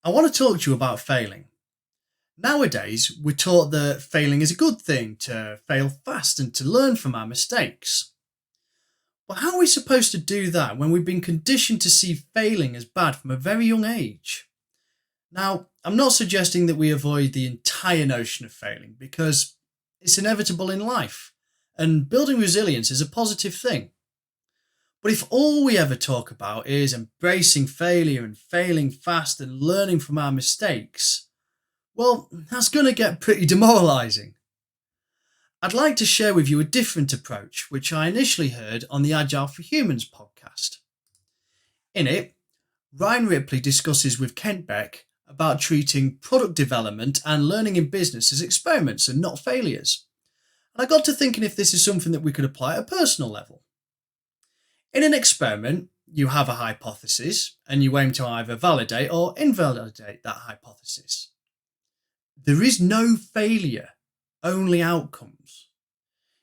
I want to talk to you about failing. Nowadays, we're taught that failing is a good thing, to fail fast and to learn from our mistakes. But how are we supposed to do that when we've been conditioned to see failing as bad from a very young age? Now, I'm not suggesting that we avoid the entire notion of failing because it's inevitable in life, and building resilience is a positive thing. But if all we ever talk about is embracing failure and failing fast and learning from our mistakes, well, that's going to get pretty demoralising. I'd like to share with you a different approach, which I initially heard on the Agile for Humans podcast. In it, Ryan Ripley discusses with Kent Beck about treating product development and learning in business as experiments and not failures. And I got to thinking if this is something that we could apply at a personal level. In an experiment, you have a hypothesis and you aim to either validate or invalidate that hypothesis. There is no failure, only outcomes.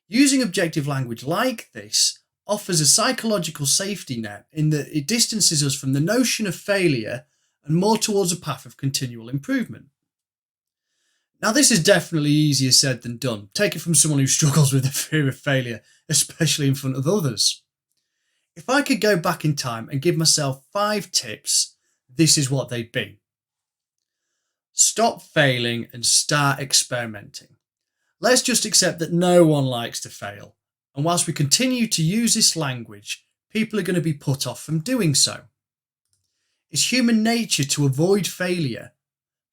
Using objective language like this offers a psychological safety net in that it distances us from the notion of failure and more towards a path of continual improvement. Now, this is definitely easier said than done. Take it from someone who struggles with the fear of failure, especially in front of others. If I could go back in time and give myself 5 tips, this is what they'd be. Stop failing and start experimenting. Let's just accept that no one likes to fail. And whilst we continue to use this language, people are going to be put off from doing so. It's human nature to avoid failure,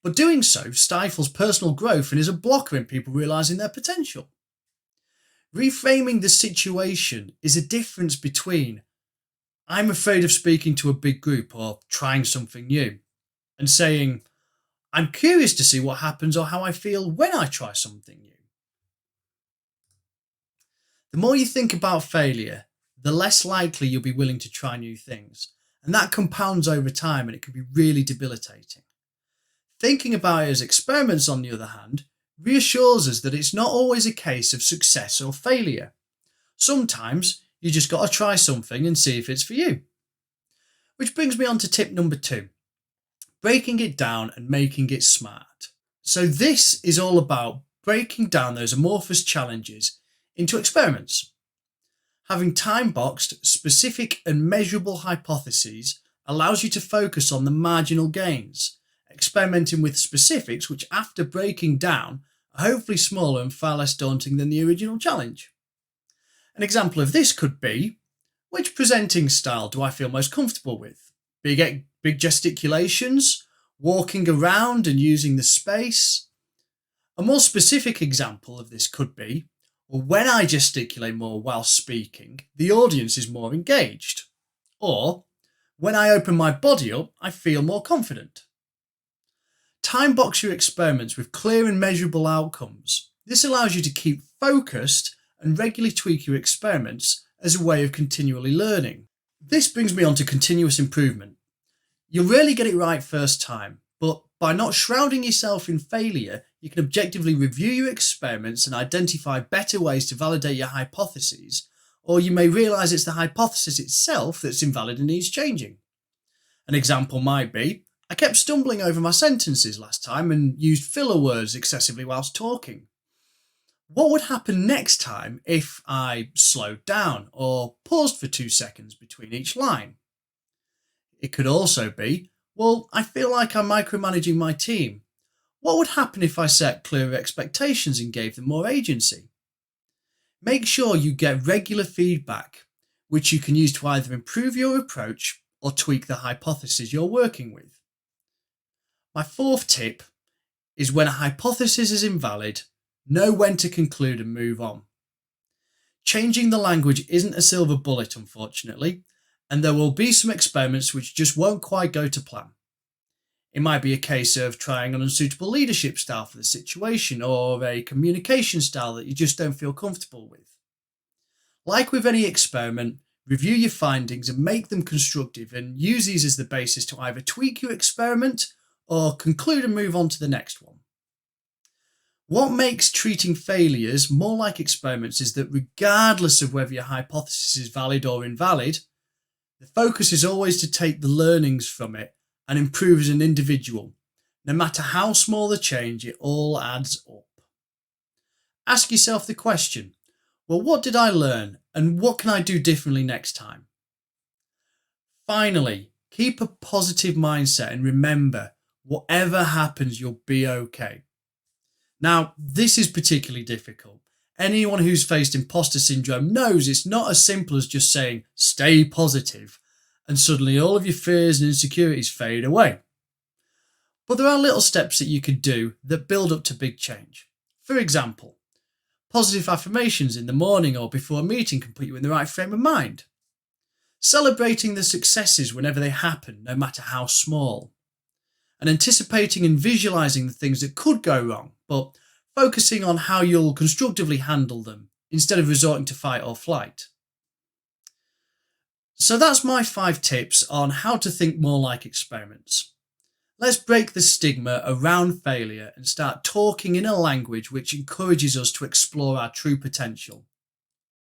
but doing so stifles personal growth and is a blocker in people realising their potential. Reframing the situation is a difference between I'm afraid of speaking to a big group or trying something new, and saying I'm curious to see what happens or how I feel when I try something new. The more you think about failure, the less likely you'll be willing to try new things, and that compounds over time and it can be really debilitating. Thinking about it as experiments, on the other hand, reassures us that it's not always a case of success or failure. Sometimes you just got to try something and see if it's for you. Which brings me on to tip number 2, breaking it down and making it smart. So this is all about breaking down those amorphous challenges into experiments. Having time-boxed, specific and measurable hypotheses allows you to focus on the marginal gains, experimenting with specifics which, after breaking down, are hopefully smaller and far less daunting than the original challenge. An example of this could be, which presenting style do I feel most comfortable with? Big gesticulations, walking around and using the space? A more specific example of this could be, well, when I gesticulate more while speaking, the audience is more engaged. Or, when I open my body up, I feel more confident. Time box your experiments with clear and measurable outcomes. This allows you to keep focused and regularly tweak your experiments as a way of continually learning. This brings me on to continuous improvement. You'll rarely get it right first time, but by not shrouding yourself in failure, you can objectively review your experiments and identify better ways to validate your hypotheses, or you may realise it's the hypothesis itself that's invalid and needs changing. An example might be, I kept stumbling over my sentences last time and used filler words excessively whilst talking. What would happen next time if I slowed down or paused for 2 seconds between each line? It could also be, well, I feel like I'm micromanaging my team. What would happen if I set clearer expectations and gave them more agency? Make sure you get regular feedback, which you can use to either improve your approach or tweak the hypothesis you're working with. My 4th tip is, when a hypothesis is invalid, know when to conclude and move on. Changing the language isn't a silver bullet, unfortunately, and there will be some experiments which just won't quite go to plan. It might be a case of trying an unsuitable leadership style for the situation, or a communication style that you just don't feel comfortable with. Like with any experiment, review your findings and make them constructive, and use these as the basis to either tweak your experiment or conclude and move on to the next one. What makes treating failures more like experiments is that regardless of whether your hypothesis is valid or invalid, the focus is always to take the learnings from it and improve as an individual. No matter how small the change, it all adds up. Ask yourself the question, well, what did I learn and what can I do differently next time? Finally, keep a positive mindset and remember, whatever happens, you'll be okay. Now, this is particularly difficult. Anyone who's faced imposter syndrome knows it's not as simple as just saying, stay positive, and suddenly all of your fears and insecurities fade away. But there are little steps that you could do that build up to big change. For example, positive affirmations in the morning or before a meeting can put you in the right frame of mind. Celebrating the successes whenever they happen, no matter how small. And anticipating and visualizing the things that could go wrong, but focusing on how you'll constructively handle them instead of resorting to fight or flight. So that's my 5 tips on how to think more like experiments. Let's break the stigma around failure and start talking in a language which encourages us to explore our true potential.